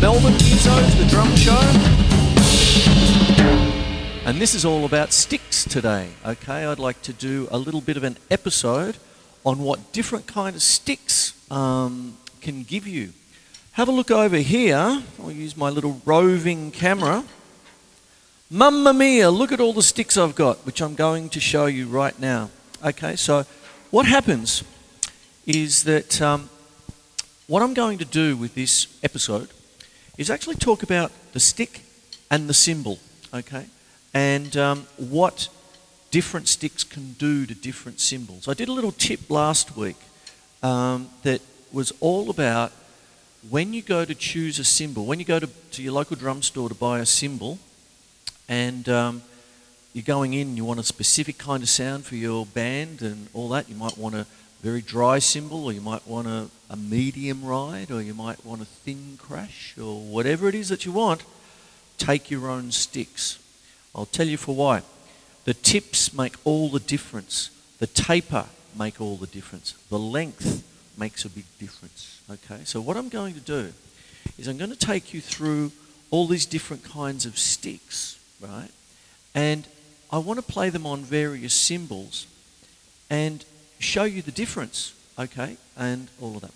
Melbourne, Musos, the drum show. And this is all about sticks today, okay? I'd like to do a little bit of an episode on what different kind of sticks can give you. Have a look over here. I'll use my little roving camera. Mamma mia, look at all the sticks I've got, which I'm going to show you right now. Okay, so what happens is that what I'm going to do with this episode is actually talk about the stick and the cymbal, okay? And what different sticks can do to different cymbals. I did a little tip last week that was all about when you go to choose a cymbal, when you go to your local drum store to buy a cymbal, and you're going in, you want a specific kind of sound for your band and all that. You might want a very dry cymbal, or you might want a medium ride, or you might want a thin crash, or whatever it is that you want. Take your own sticks. I'll tell you for why. The tips make all the difference. The taper make all the difference. The length makes a big difference. Okay, so what I'm going to do is I'm going to take you through all these different kinds of sticks, right? And I want to play them on various cymbals and show you the difference, okay, and all of that.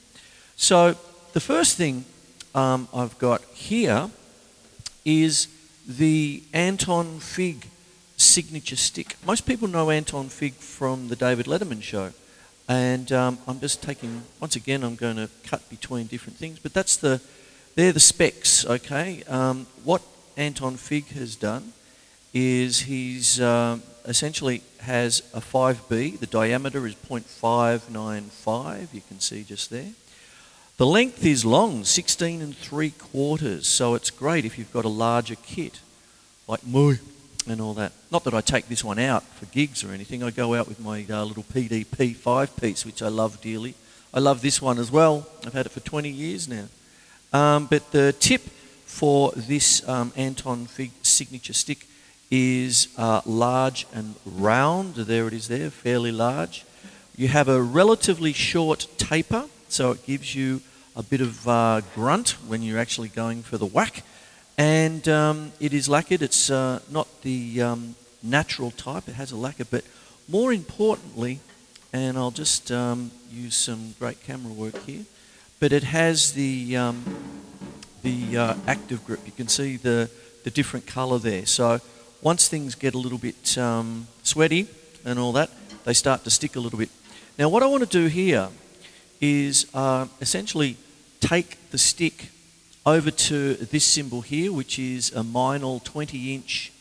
So the first thing I've got here is the Anton Fig signature stick. Most people know Anton Fig from the David Letterman show, and I'm just taking, once again, I'm going to cut between different things, but they're the specs, okay. What Anton Fig has done is he's essentially has a 5B. The diameter is 0.595, you can see just there. The length is long, 16 3/4, so it's great if you've got a larger kit, like me and all that. Not that I take this one out for gigs or anything. I go out with my little PDP 5-piece, which I love dearly. I love this one as well. I've had it for 20 years now. But the tip for this Anton Fig signature stick is large and round. There it is there, fairly large. You have a relatively short taper, so it gives you a bit of grunt when you're actually going for the whack. And it is lacquered. It's not the natural type. It has a lacquer, but more importantly, and I'll just use some great camera work here, but it has the active grip. You can see the different colour there. So once things get a little bit sweaty and all that, they start to stick a little bit. Now what I want to do here is essentially take the stick over to this cymbal here, which is a Meinl 20-inch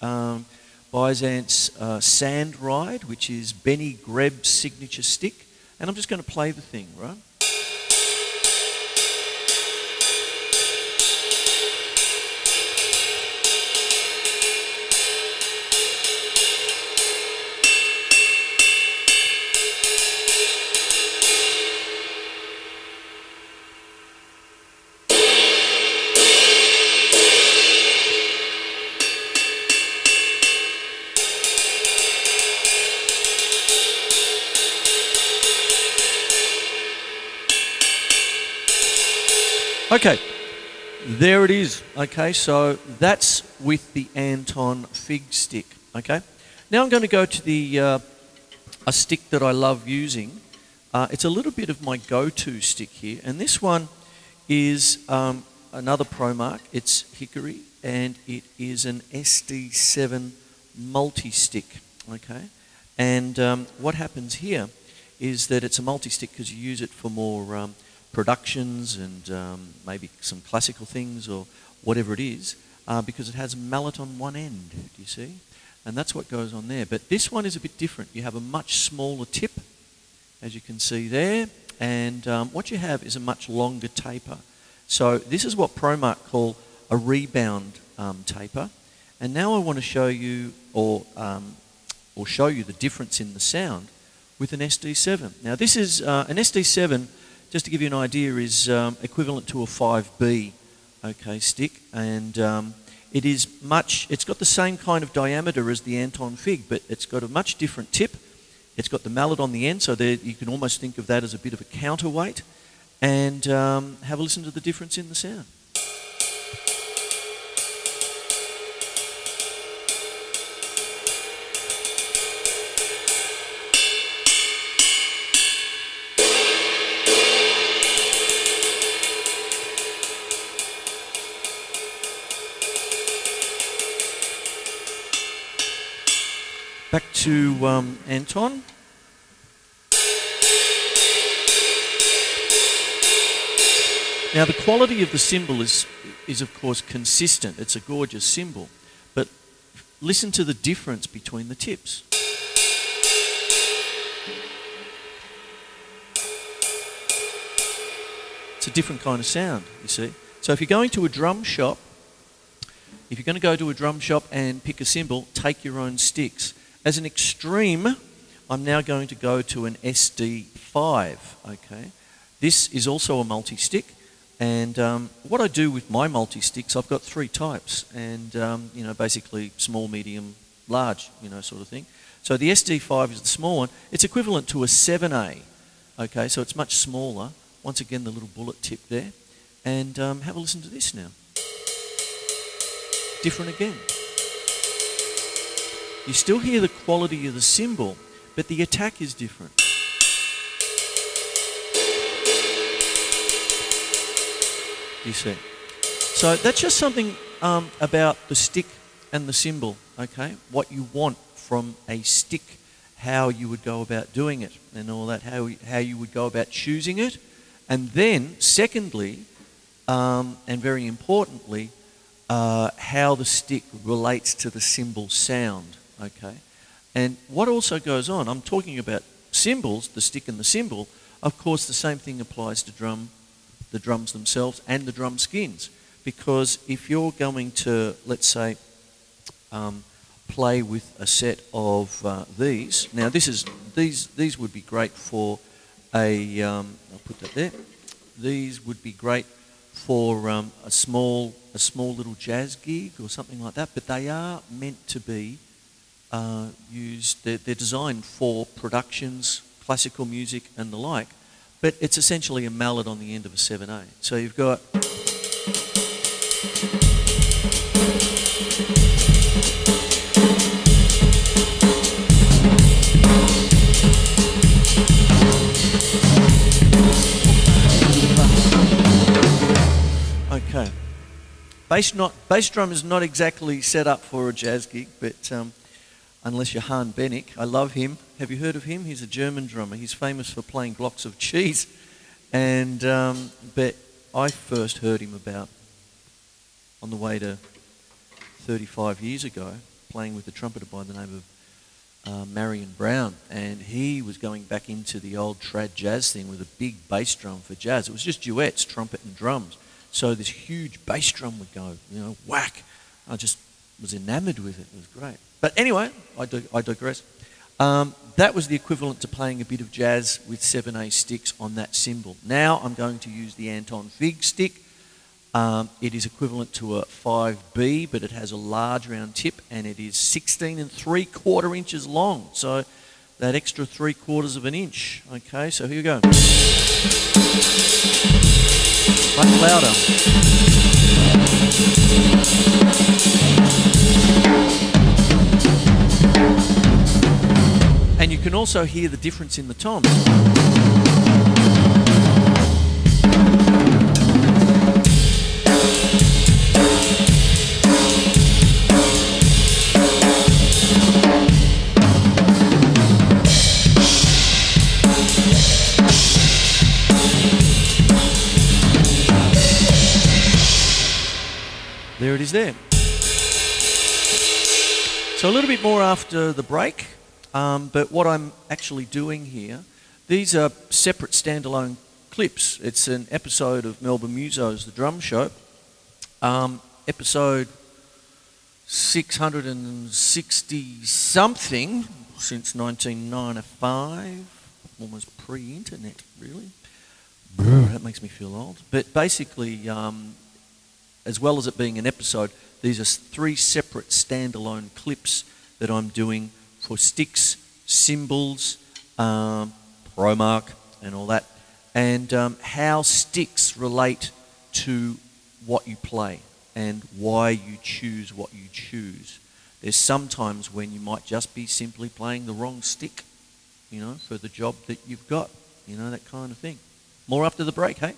Byzance Sand Ride, which is Benny Greb's signature stick. And I'm just going to play the thing, right? Okay, there it is. Okay, so that's with the Anton Fig stick. Okay, now I'm going to go to the a stick that I love using. It's a little bit of my go-to stick here, and this one is another Promark. It's hickory, and it is an SD7 multi-stick. Okay, and what happens here is that it's a multi-stick because you use it for more productions and maybe some classical things or whatever it is, because it has a mallet on one end, do you see? And that's what goes on there. But this one is a bit different. You have a much smaller tip, as you can see there, and what you have is a much longer taper. So this is what Promark call a rebound taper. And now I want to show you, or show you the difference in the sound with an SD7. Now this is an SD7, just to give you an idea, is equivalent to a 5B, okay, stick, and it's got the same kind of diameter as the Anton Fig, but it's got a much different tip. It's got the mallet on the end, so there you can almost think of that as a bit of a counterweight, and have a listen to the difference in the sound. to Anton. Now the quality of the cymbal is of course consistent. It's a gorgeous cymbal, but listen to the difference between the tips. It's a different kind of sound, you see. So if you're going to a drum shop, if you're going to go to a drum shop and pick a cymbal, take your own sticks. As an extreme, I'm now going to go to an SD5, okay? This is also a multi-stick, and what I do with my multi-sticks, I've got 3 types, and you know, basically small, medium, large, you know, sort of thing. So the SD5 is the small one. It's equivalent to a 7A, okay? So it's much smaller. Once again, the little bullet tip there. And have a listen to this now. Different again. You still hear the quality of the cymbal, but the attack is different. You see. So that's just something about the stick and the cymbal, okay? What you want from a stick, how you would go about doing it and all that, how you would go about choosing it. And then, secondly, and very importantly, how the stick relates to the cymbal sound, okay? And what also goes on, I'm talking about cymbals, the stick and the cymbal. Of course, the same thing applies to the drums themselves and the drum skins. Because if you're going to, let's say, play with a set of these, now these would be great for I'll put that there. These would be great for a small little jazz gig or something like that, but they are meant to be used. They're designed for productions, classical music, and the like. But it's essentially a mallet on the end of a 7A. So you've got. Okay. Bass drum is not exactly set up for a jazz gig, but unless you're Han Bennick. I love him. Have you heard of him? He's a German drummer. He's famous for playing blocks of cheese. And but I first heard him about on the way to 35 years ago, playing with a trumpeter by the name of Marion Brown, and he was going back into the old trad jazz thing with a big bass drum for jazz. It was just duets, trumpet and drums. So this huge bass drum would go, you know, whack. I just was enamored with it. It was great. But anyway, I digress. That was the equivalent to playing a bit of jazz with 7A sticks on that cymbal. Now I'm going to use the Anton Fig stick. It is equivalent to a 5B, but it has a large round tip, and it is 16 3/4 inches long. So that extra 3/4 of an inch. Okay, so here we go. Much louder. And you can also hear the difference in the toms. There it is there. So a little bit more after the break, but what I'm actually doing here, these are separate standalone clips. It's an episode of Melbourne Musos, the drum show, episode 660 something since 1995, almost pre-internet really. That makes me feel old. But basically, as well as it being an episode, these are 3 separate standalone clips that I'm doing for sticks, cymbals, Promark and all that, and how sticks relate to what you play and why you choose what you choose. There's sometimes when you might just be simply playing the wrong stick, you know, for the job that you've got, you know, that kind of thing. More after the break, hey?